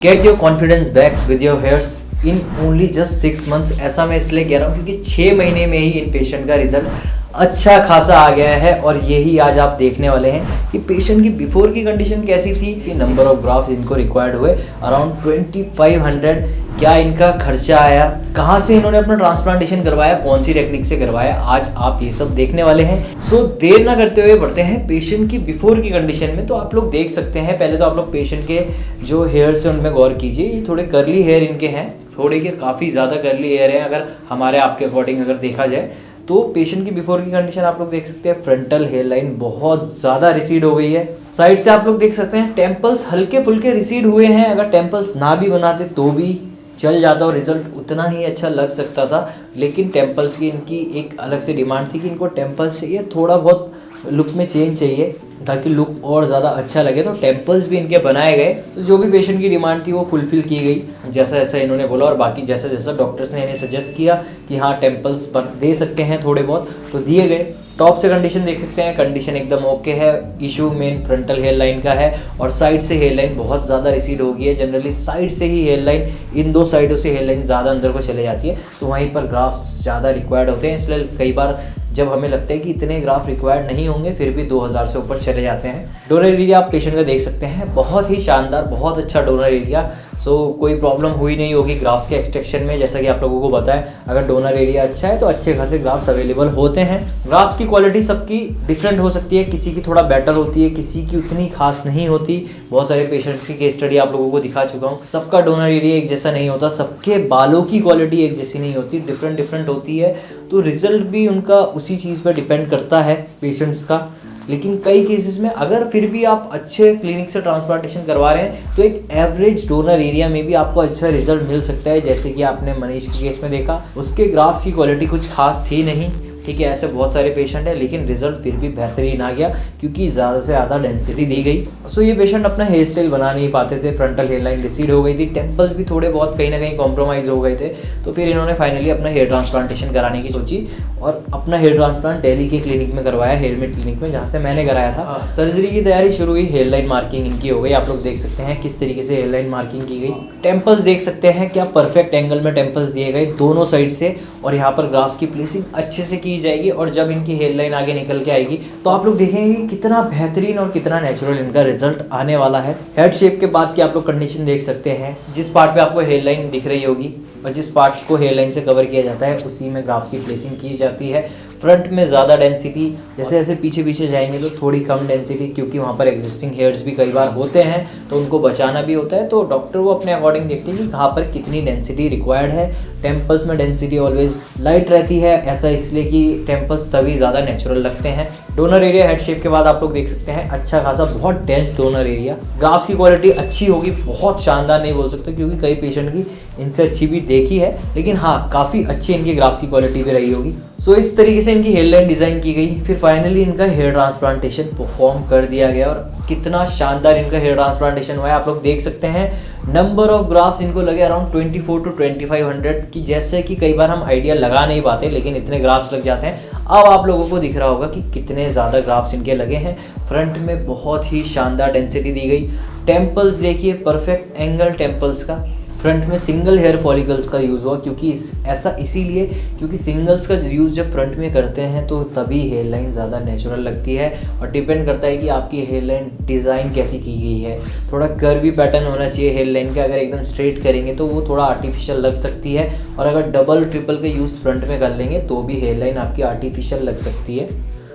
Get your confidence back with your hairs in only just 6 months। ऐसा मैं इसलिए कह रहा हूँ क्योंकि 6 महीने में ही इन पेशेंट का रिजल्ट अच्छा खासा आ गया है। और यही आज आप देखने वाले हैं कि पेशेंट की बिफोर की कंडीशन कैसी थी, कि नंबर ऑफ ग्राफ्स इनको रिक्वायर्ड हुए अराउंड 2500, क्या इनका खर्चा आया, कहाँ से इन्होंने अपना ट्रांसप्लांटेशन करवाया, कौन सी टेक्निक से करवाया, आज आप ये सब देखने वाले हैं। सो देर ना करते हुए बढ़ते हैं पेशेंट की बिफोर की कंडीशन में। तो आप लोग देख सकते हैं, पहले तो आप लोग पेशेंट के जो हेयर्स हैं उनमें गौर कीजिए। ये थोड़े कर्ली हेयर इनके हैं, थोड़े के काफ़ी ज़्यादा कर्ली हेयर हैं अगर हमारे आपके अकॉर्डिंग अगर देखा जाए तो। पेशेंट की बिफोर की कंडीशन आप लोग देख सकते हैं, फ्रंटल हेयर लाइन बहुत ज़्यादा रिसीड हो गई है। साइड से आप लोग देख सकते हैं टेम्पल्स हल्के फुल्के रिसीड हुए हैं। अगर टेम्पल्स ना भी बनाते तो भी चल जाता और रिजल्ट उतना ही अच्छा लग सकता था, लेकिन टेम्पल्स की इनकी एक अलग से डिमांड थी कि इनको टेम्पल्स चाहिए, थोड़ा बहुत लुक में चेंज चाहिए ताकि लुक और ज़्यादा अच्छा लगे। तो टेम्पल्स भी इनके बनाए गए। तो जो भी पेशेंट की डिमांड थी वो फुलफिल की गई जैसा जैसा इन्होंने बोला, और बाकी जैसा जैसा डॉक्टर्स ने इन्हें सजेस्ट किया कि हाँ टेम्पल्स दे सकते हैं थोड़े बहुत, तो दिए गए। टॉप से कंडीशन देख सकते हैं, कंडीशन एकदम ओके है। Issue main frontal hair line का है और साइड से हेयर लाइन बहुत ज़्यादा रिसीड हो गई है। जनरली साइड से ही हेयर लाइन, इन दो साइडों से हेयर लाइन ज़्यादा अंदर को चले जाती है, तो वहीं पर ग्राफ्स ज़्यादा रिक्वायर्ड होते हैं। इसलिए कई बार जब हमें लगता है कि इतने ग्राफ रिक्वायर्ड नहीं होंगे, फिर भी 2000 से ऊपर चले जाते हैं। डोनर एरिया आप पेशेंट का देख सकते हैं, बहुत ही शानदार, बहुत अच्छा डोनर एरिया। सो कोई प्रॉब्लम हुई नहीं होगी ग्राफ्स के एक्सट्रैक्शन में। जैसा कि आप लोगों को बताएं, अगर डोनर एरिया अच्छा है तो अच्छे खासे ग्राफ्स अवेलेबल होते हैं। ग्राफ्स की क्वालिटी सबकी डिफरेंट हो सकती है, किसी की थोड़ा बेटर होती है, किसी की उतनी खास नहीं होती। बहुत सारे पेशेंट्स की केस स्टडी आप लोगों को दिखा चुका हूँ। सबका डोनर एरिया एक जैसा नहीं होता, सबके बालों की क्वालिटी एक जैसी नहीं होती, डिफरेंट डिफरेंट होती है। तो रिजल्ट भी उनका उसी चीज़ पर डिपेंड करता है पेशेंट्स का। लेकिन कई केसेस में अगर फिर भी आप अच्छे क्लिनिक से ट्रांसप्लांटेशन करवा रहे हैं तो एक एवरेज डोनर एरिया में भी आपको अच्छा रिजल्ट मिल सकता है। जैसे कि आपने मनीष के केस में देखा, उसके ग्राफ्स की क्वालिटी कुछ खास थी नहीं, ठीक है। ऐसे बहुत सारे पेशेंट हैं, लेकिन रिजल्ट फिर भी बेहतरीन आ गया क्योंकि ज़्यादा से ज़्यादा डेंसिटी दी गई। सो ये पेशेंट अपना हेयर स्टाइल बना नहीं पाते थे, फ्रंटल हेयर लाइन रिसीड हो गई थी, टेम्पल्स भी थोड़े बहुत कहीं ना कहीं कॉम्प्रोमाइज़ हो गए थे। तो फिर इन्होंने फाइनली अपना हेयर ट्रांसप्लांटेशन कराने की सोची और अपना हेयर ट्रांसप्लांट दिल्ली के क्लिनिक में करवाया, हेयर मेड क्लिनिक में, जहाँ से मैंने कराया था। सर्जरी की तैयारी शुरू हुई, हेयर लाइन मार्किंग इनकी हो गई। आप लोग देख सकते हैं किस तरीके से हेयर लाइन मार्किंग की गई। टेम्पल्स देख सकते हैं क्या परफेक्ट एंगल में टेम्पल्स दिए गए दोनों साइड से, और यहाँ पर ग्राफ्स की प्लेसिंग अच्छे से की जाएगी। और जब इनकी हेयर लाइन आगे निकल के आएगी तो आप लोग देखेंगे कि कितना बेहतरीन और कितना नेचुरल इनका रिजल्ट आने वाला है। हेड शेप के बाद की आप लोग कंडीशन देख सकते हैं, जिस पार्ट पे आपको हेयर लाइन दिख रही होगी और जिस पार्ट को हेयर लाइन से कवर किया जाता है उसी में ग्राफ्स की प्लेसिंग की जाती है। फ्रंट में ज़्यादा डेंसिटी, जैसे जैसे पीछे पीछे जाएंगे तो थोड़ी कम डेंसिटी, क्योंकि वहाँ पर एग्जिस्टिंग हेयर्स भी कई बार होते हैं तो उनको बचाना भी होता है। तो डॉक्टर वो अपने अकॉर्डिंग देखते हैं कि कहाँ पर कितनी डेंसिटी रिक्वायर्ड है। टेम्पल्स में डेंसिटी ऑलवेज लाइट रहती है, ऐसा इसलिए कि टेम्पल्स तभी ज़्यादा नेचुरल लगते हैं। डोनर एरिया हेड शेप के बाद आप लोग देख सकते हैं अच्छा खासा बहुत डेंस डोनर एरिया। ग्राफ्स की क्वालिटी अच्छी होगी, बहुत शानदार नहीं बोल सकते क्योंकि कई पेशेंट की इनसे अच्छी भी देखी है, लेकिन हाँ काफ़ी अच्छी इनकी ग्राफ्स की क्वालिटी भी रही होगी। सो इस तरीके से इनकी हेयर लाइन डिज़ाइन की गई। फिर फाइनली इनका हेयर ट्रांसप्लांटेशन परफॉर्म कर दिया गया और कितना शानदार इनका हेयर ट्रांसप्लांटेशन हुआ है। आप लोग देख सकते हैं नंबर ऑफ ग्राफ्स इनको लगे अराउंड 2400 to 2500 की, जैसे कि कई बार हम आइडिया लगा नहीं पाते लेकिन इतने ग्राफ्स लग जाते हैं। अब आप लोगों को दिख रहा होगा कि कितने ज़्यादा ग्राफ्स इनके लगे हैं। फ्रंट में बहुत ही शानदार डेंसिटी दी गई। टेम्पल्स देखिए, परफेक्ट एंगल टेम्पल्स का। फ्रंट में सिंगल हेयर फॉलिकल्स का यूज़ हुआ, क्योंकि ऐसा इसीलिए क्योंकि सिंगल्स का यूज़ जब फ्रंट में करते हैं तो तभी हेयर लाइन ज़्यादा नेचुरल लगती है। और डिपेंड करता है कि आपकी हेयर लाइन डिज़ाइन कैसी की गई है। थोड़ा कर्वी पैटर्न होना चाहिए हेयर लाइन का, अगर एकदम स्ट्रेट करेंगे तो वो थोड़ा आर्टिफिशियल लग सकती है, और अगर डबल ट्रिपल का यूज़ फ्रंट में कर लेंगे तो भी हेयर लाइन आपकी आर्टिफिशियल लग सकती है।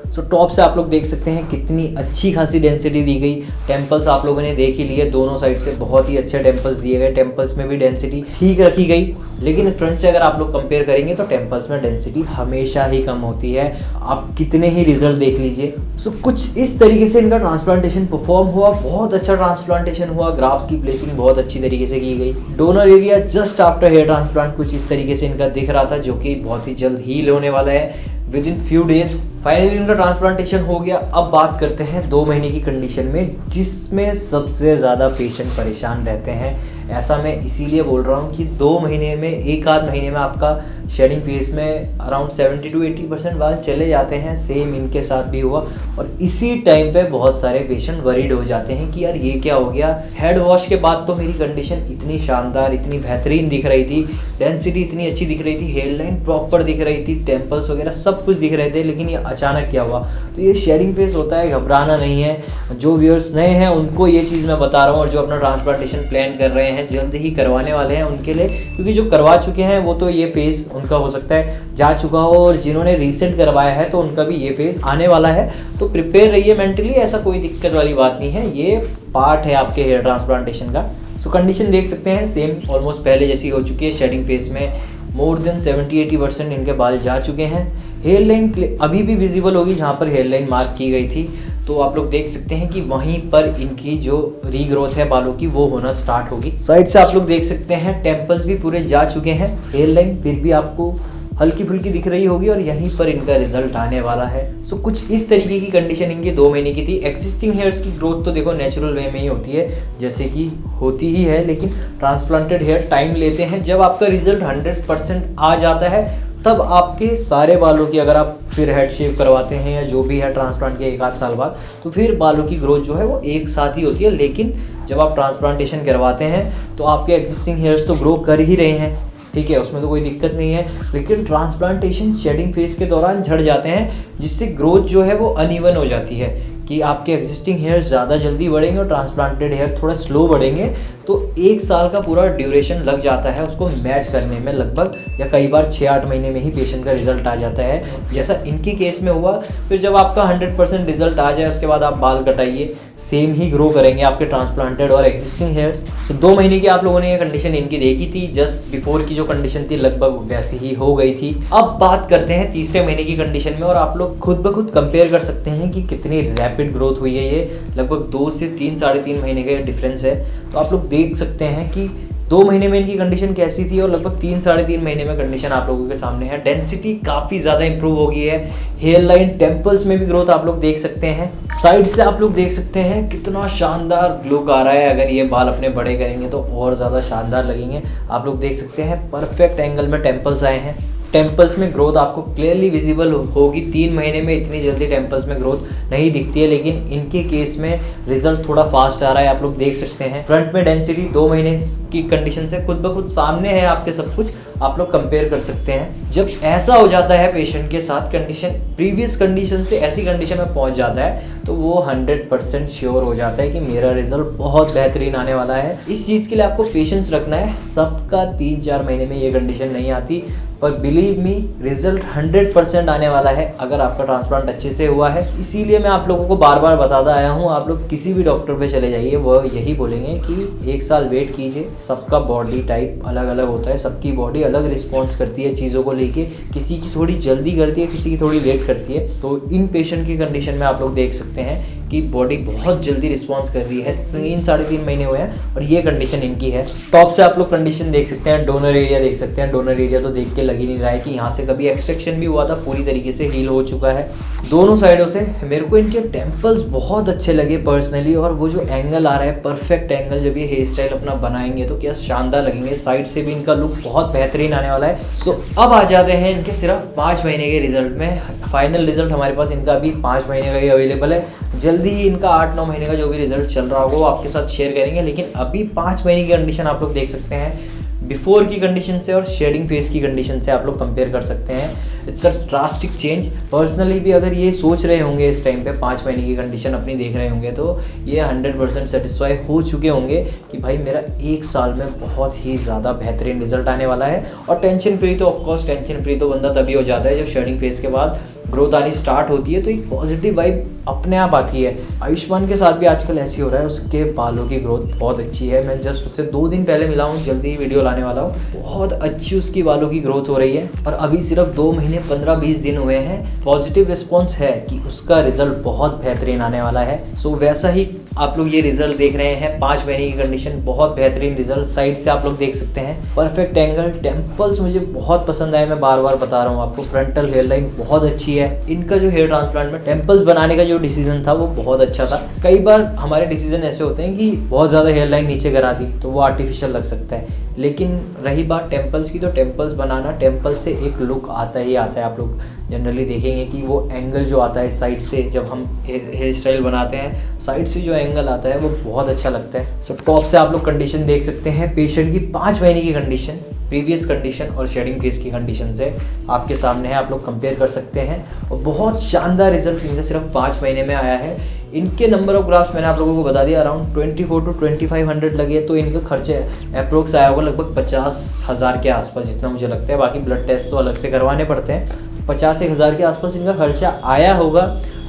सो टॉप से आप लोग देख सकते हैं कितनी अच्छी खासी डेंसिटी दी गई। टेम्पल्स आप लोगों ने देख ही लिए, दोनों साइड से बहुत ही अच्छे टेम्पल्स दिए गए। टेम्पल्स में भी डेंसिटी ठीक रखी गई, लेकिन फ्रंट से अगर आप लोग कंपेयर करेंगे तो टेम्पल्स में डेंसिटी हमेशा ही कम होती है। आप कितने ही रिजल्ट देख लीजिए। सो कुछ इस तरीके से इनका ट्रांसप्लांटेशन परफॉर्म हुआ, बहुत अच्छा ट्रांसप्लांटेशन हुआ। ग्राफ्स की प्लेसिंग बहुत अच्छी तरीके से की गई। Donor area just after hair transplant कुछ इस तरीके से इनका दिख रहा था, जो कि बहुत ही जल्द हील होने वाला है with in few days. Finally इनका ट्रांसप्लांटेशन हो गया। अब बात करते हैं 2 महीने की कंडीशन में, जिसमें सबसे ज़्यादा पेशेंट परेशान रहते हैं। ऐसा मैं इसीलिए बोल रहा हूँ कि 2 महीने में, एक आध महीने में आपका शेडिंग फेस में अराउंड 70 to 80% बाल चले जाते हैं। सेम इनके साथ भी हुआ और इसी टाइम पे बहुत सारे पेशेंट वरीड हो जाते हैं कि यार ये क्या हो गया। हेड वॉश के बाद तो मेरी कंडीशन इतनी शानदार, इतनी बेहतरीन दिख रही थी, डेंसिटी इतनी अच्छी दिख रही थी, हेयर लाइन प्रॉपर दिख रही थी, टेम्पल्स वगैरह सब कुछ दिख रहे थे, लेकिन ये अचानक क्या हुआ। तो ये शेडिंग फेस होता है, घबराना नहीं है। जो व्यूअर्स नए हैं उनको ये चीज़ मैं बता रहा हूँ, और जो अपना ट्रांसप्लांटेशन प्लान कर रहे हैं, जल्द ही करवाने वाले हैं उनके लिए, क्योंकि जो करवा चुके हैं वो तो ये फेज़ उनका हो सकता है जा चुका हो, और जिन्होंने रिसेंट करवाया है तो उनका भी ये फेज़ आने वाला है। तो प्रिपेयर रहिए मेंटली, ऐसा कोई दिक्कत वाली बात नहीं है, ये पार्ट है आपके हेयर ट्रांसप्लांटेशन का। सो कंडीशन देख सकते हैं सेम ऑलमोस्ट पहले जैसी हो चुकी है। शेडिंग फेस में मोर देन 70-80% इनके बाल जा चुके हैं। हेयर लाइन अभी भी विजिबल होगी जहाँ पर हेयर लाइन मार्क की गई थी, तो आप लोग देख सकते हैं कि वहीं पर इनकी जो रीग्रोथ है बालों की वो होना स्टार्ट होगी। साइड से आप लोग देख सकते हैं टेम्पल्स भी पूरे जा चुके हैं, हेयर लाइन फिर भी आपको हल्की फुल्की दिख रही होगी, और यहीं पर इनका रिजल्ट आने वाला है। सो कुछ इस तरीके की कंडीशन इनकी 2 महीने की थी। एक्सिस्टिंग हेयर्स की ग्रोथ तो देखो नेचुरल वे में ही होती है, जैसे कि होती ही है, लेकिन ट्रांसप्लांटेड हेयर टाइम लेते हैं। जब आपका रिजल्ट 100% आ जाता है तब आपके सारे बालों की, अगर आप फिर हेड शेव करवाते हैं या जो भी है ट्रांसप्लांट के 1 आध साल बाद, तो फिर बालों की ग्रोथ जो है वो एक साथ ही होती है। लेकिन जब आप ट्रांसप्लांटेशन करवाते हैं तो आपके एग्जिस्टिंग हेयर्स तो ग्रो कर ही रहे हैं, ठीक है, उसमें तो कोई दिक्कत नहीं है, लेकिन ट्रांसप्लांटेशन शेडिंग फेज के दौरान झड़ जाते हैं, जिससे ग्रोथ जो है वो अनइवन हो जाती है कि आपके एग्जिस्टिंग हेयर्स ज़्यादा जल्दी बढ़ेंगे और ट्रांसप्लांटेड हेयर थोड़ा स्लो बढ़ेंगे। तो 1 साल का पूरा ड्यूरेशन लग जाता है उसको मैच करने में लगभग, या कई बार 6-8 महीने में ही पेशेंट का रिजल्ट आ जाता है, जैसा इनके केस में हुआ। फिर जब आपका 100% रिजल्ट आ जाए उसके बाद आप बाल कटाइए, सेम ही ग्रो करेंगे आपके ट्रांसप्लांटेड और एग्जिस्टिंग हेयर्स। सो 2 महीने की आप लोगों ने ये कंडीशन इनकी देखी थी, जस्ट बिफोर की जो कंडीशन थी लगभग वैसी ही हो गई थी। अब बात करते हैं तीसरे महीने की कंडीशन में, और आप लोग खुद ब खुद कंपेयर कर सकते हैं कि कितनी रैपिड ग्रोथ हुई है। ये लगभग 2 से 3, साढ़े 3 महीने का डिफरेंस है। तो आप लोग देख सकते हैं कि 2 महीने में इनकी कंडीशन कैसी थी और लगभग 3, साढ़े 3 महीने में कंडीशन आप लोगों के सामने है। डेंसिटी काफ़ी ज़्यादा इंप्रूव हो गई है, हेयर लाइन, टेम्पल्स में भी ग्रोथ आप लोग देख सकते हैं। साइड से आप लोग देख सकते हैं कितना शानदार लुक आ रहा है। अगर ये बाल अपने बड़े करेंगे तो और ज़्यादा शानदार लगेंगे। आप लोग देख सकते हैं परफेक्ट एंगल में टेम्पल्स आए हैं। टेम्पल्स में ग्रोथ आपको क्लियरली विजिबल होगी। 3 महीने में इतनी जल्दी टेम्पल्स में ग्रोथ नहीं दिखती है, लेकिन इनके केस में रिजल्ट थोड़ा फास्ट आ रहा है। आप लोग देख सकते हैं फ्रंट में डेंसिटी 2 महीने की कंडीशन से खुद ब खुद सामने है आपके, सब कुछ आप लोग कंपेयर कर सकते हैं। जब ऐसा हो जाता है पेशेंट के साथ, कंडीशन प्रीवियस कंडीशन से ऐसी कंडीशन में पहुंच जाता है, तो वो 100% श्योर हो जाता है कि मेरा रिजल्ट बहुत बेहतरीन आने वाला है। इस चीज़ के लिए आपको पेशेंस रखना है। सबका 3-4 महीने में ये कंडीशन नहीं आती, पर बिलीव मी रिजल्ट 100% आने वाला है अगर आपका ट्रांसप्लांट अच्छे से हुआ है। इसीलिए मैं आप लोगों को बार बार बताता आया हूँ, आप लोग किसी भी डॉक्टर पे चले जाइए, वो यही बोलेंगे कि 1 साल वेट कीजिए। सबका बॉडी टाइप अलग अलग होता है, सबकी बॉडी अलग रिस्पॉन्स करती है चीज़ों को लेके, किसी की थोड़ी जल्दी करती है, किसी की थोड़ी लेट करती है। तो इन पेशेंट की कंडीशन में आप लोग देख सकते हैं कि बॉडी बहुत जल्दी रिस्पॉन्स कर रही है। 3 साढ़े 3 महीने हुए हैं और ये कंडीशन इनकी है। टॉप से आप लोग कंडीशन देख सकते हैं, डोनर एरिया देख सकते हैं। डोनर एरिया तो देख के लग ही नहीं रहा है कि यहाँ से कभी एक्सट्रैक्शन भी हुआ था, पूरी तरीके से हील हो चुका है दोनों साइडों से। मेरे को इनके टेम्पल्स बहुत अच्छे लगे पर्सनली, और वो जो एंगल आ रहा है परफेक्ट एंगल, जब ये हेयर स्टाइल अपना बनाएंगे तो क्या शानदार लगेंगे। साइड से भी इनका लुक बहुत बेहतरीन आने वाला है। सो अब आ जाते हैं इनके सिर्फ 5 महीने के रिजल्ट में। फाइनल रिजल्ट हमारे पास इनका अभी 5 महीने का ही अवेलेबल है। जल्दी ही इनका 8-9 महीने का जो भी रिजल्ट चल रहा होगा वो आपके साथ शेयर करेंगे, लेकिन अभी 5 महीने की कंडीशन आप लोग देख सकते हैं। बिफोर की कंडीशन से और शेडिंग फेस की कंडीशन से आप लोग कंपेयर कर सकते हैं। It's a drastic change. Personally भी अगर ये सोच रहे होंगे इस टाइम पे 5 महीने की कंडीशन अपनी देख रहे होंगे, तो ये 100% सेटिस्फाई हो चुके होंगे कि भाई मेरा 1 साल में बहुत ही ज़्यादा बेहतरीन रिजल्ट आने वाला है। और टेंशन फ्री तो ऑफकोर्स टेंशन फ्री तो बंदा तभी हो जाता है जब शेडिंग फेस के बाद ग्रोथ आनी स्टार्ट होती है, तो एक पॉजिटिव वाइब अपने आप आती है। आयुष्मान के साथ भी आजकल ऐसी हो रहा है, उसके बालों की ग्रोथ बहुत अच्छी है। मैं जस्ट उससे 2 दिन पहले मिला हूँ, जल्दी ही वीडियो लाने वाला हूँ। बहुत अच्छी उसकी बालों की ग्रोथ हो रही है और अभी सिर्फ 2 महीने 15-20 दिन हुए हैं। पॉजिटिव रिस्पॉन्स है कि उसका रिजल्ट बहुत बेहतरीन आने वाला है। सो वैसा ही आप लोग ये रिजल्ट देख रहे हैं। 5 महीने की कंडीशन, बहुत बेहतरीन रिजल्ट। साइड से आप लोग देख सकते हैं परफेक्ट एंगल। टेम्पल्स मुझे बहुत पसंद आए, मैं बार बार बता रहा हूँ आपको। फ्रंटल हेयर लाइन बहुत अच्छी है। इनका जो हेयर ट्रांसप्लांट में टेम्पल्स बनाने का जो जो डिसीजन था वो बहुत अच्छा था। कई बार हमारे डिसीजन ऐसे होते हैं कि बहुत ज़्यादा हेयर लाइन नीचे करा दी तो वो आर्टिफिशियल लग सकता है, लेकिन रही बात टेम्पल्स की, तो टेम्पल्स बनाना, टेम्पल से एक लुक आता ही आता है। आप लोग जनरली देखेंगे कि वो एंगल जो आता है साइड से, जब हम हेयर स्टाइल बनाते हैं साइड से जो एंगल आता है वो बहुत अच्छा लगता है। सो टॉप से आप लोग कंडीशन देख सकते हैं, पेशेंट की 5 महीने की कंडीशन, प्रीवियस कंडीशन और शेडिंग केस की कंडीशन से आपके सामने है, आप लोग कंपेयर कर सकते हैं। और बहुत शानदार रिजल्ट इनका सिर्फ 5 महीने में आया है। इनके नंबर ऑफ ग्राफ्स मैंने आप लोगों को बता दिया, अराउंड 24 to 2500 लगे, तो इनका खर्चे अप्रोक्स आया होगा लगभग 50,000 के आसपास, जितना मुझे लगता है। बाकी ब्लड टेस्ट तो अलग से करवाने पड़ते हैं। 50,000 के आसपास इनका खर्चा आया होगा।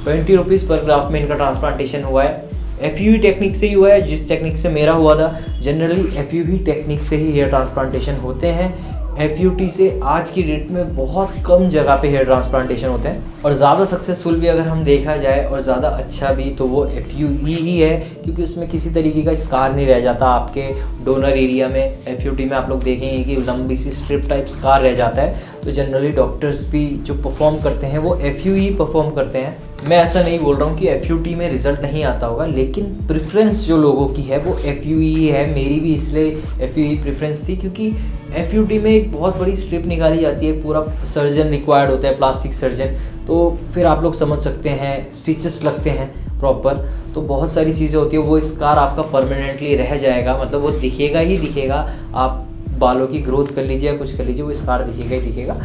20 रुपीज़ पर ग्राफ में इनका ट्रांसप्लांटेशन हुआ है। FUE टेक्निक से ही हुआ है, जिस टेक्निक से मेरा हुआ था। जनरली FUE टेक्निक से ही हेयर ट्रांसप्लांटेशन होते हैं। FUT से आज की डेट में बहुत कम जगह पे हेयर ट्रांसप्लांटेशन होते हैं, और ज़्यादा सक्सेसफुल भी अगर हम देखा जाए और ज़्यादा अच्छा भी, तो वो FUE ही है, क्योंकि उसमें किसी तरीके का स्कार नहीं रह जाता आपके डोनर एरिया में। FUT में आप लोग देखेंगे कि लंबी सी स्ट्रिप टाइप स्कार रह जाता है। तो जनरली डॉक्टर्स भी जो परफॉर्म करते हैं वो FUE परफॉर्म करते हैं। मैं ऐसा नहीं बोल रहा हूँ कि FUT में रिजल्ट नहीं आता होगा, लेकिन प्रेफरेंस जो लोगों की है वो FUE है। मेरी भी इसलिए FUE प्रेफरेंस थी, क्योंकि FUT में एक बहुत बड़ी स्ट्रिप निकाली जाती है, पूरा सर्जन रिक्वायर्ड होता है, प्लास्टिक सर्जन। तो फिर आप लोग समझ सकते हैं, स्टिचेस लगते हैं प्रॉपर, तो बहुत सारी चीज़ें होती है। वो स्कार आपका परमानेंटली रह जाएगा, मतलब वो दिखेगा ही दिखेगा। आप बालों की ग्रोथ कर लीजिए या कुछ कर लीजिए, वो स्कार दिखेगा ही दिखेगा।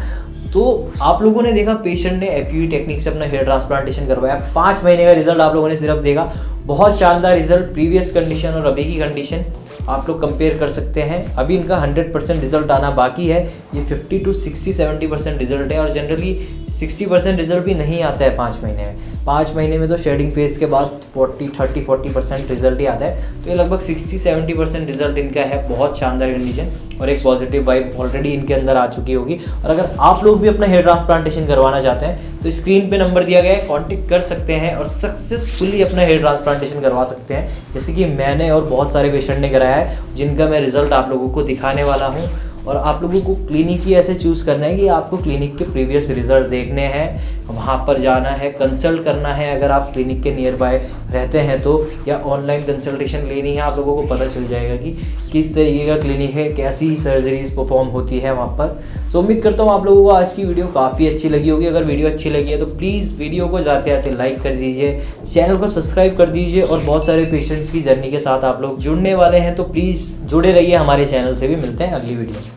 तो आप लोगों ने देखा, पेशेंट ने FUE टेक्निक से अपना हेयर ट्रांसप्लांटेशन करवाया, 5 महीने का रिजल्ट आप लोगों ने सिर्फ देखा। बहुत शानदार रिजल्ट, प्रीवियस कंडीशन और अभी की कंडीशन आप लोग कंपेयर कर सकते हैं। अभी इनका 100% रिजल्ट आना बाकी है। ये 50 to 60-70% रिजल्ट है, और जनरली 60% रिजल्ट भी नहीं आता है 5 महीने में। 5 महीने में तो शेडिंग फेज के बाद 40% रिजल्ट ही आता है। तो ये लगभग 60-70% रिजल्ट इनका है। बहुत शानदार कंडीशन और एक पॉजिटिव वाइब ऑलरेडी इनके अंदर आ चुकी होगी। और अगर आप लोग भी अपना हेयर ट्रांसप्लांटेशन करवाना चाहते हैं तो स्क्रीन पे नंबर दिया गया है, कांटेक्ट कर सकते हैं और सक्सेसफुली अपना हेयर ट्रांसप्लांटेशन करवा सकते हैं, जैसे कि मैंने और बहुत सारे पेशेंट ने कराया है, जिनका मैं रिजल्ट आप लोगों को दिखाने वाला हूँ। और आप लोगों को क्लिनिक ही ऐसे चूज़ करना है कि आपको क्लिनिक के प्रीवियस रिजल्ट देखने हैं, वहाँ पर जाना है, कंसल्ट करना है अगर आप क्लिनिक के नियर बाय रहते हैं तो, या ऑनलाइन कंसल्टेशन लेनी है। आप लोगों को पता चल जाएगा कि किस तरीके का क्लिनिक है, कैसी सर्जरीज परफॉर्म होती है वहाँ पर। सो उम्मीद करता हूँ आप लोगों को आज की वीडियो काफ़ी अच्छी लगी होगी। अगर वीडियो अच्छी लगी है तो प्लीज़ वीडियो को जाते जाते लाइक कर दीजिए, चैनल को सब्सक्राइब कर दीजिए, और बहुत सारे पेशेंट्स की जर्नी के साथ आप लोग जुड़ने वाले हैं, तो प्लीज़ जुड़े रहिए हमारे चैनल से भी। मिलते हैं अगली वीडियो।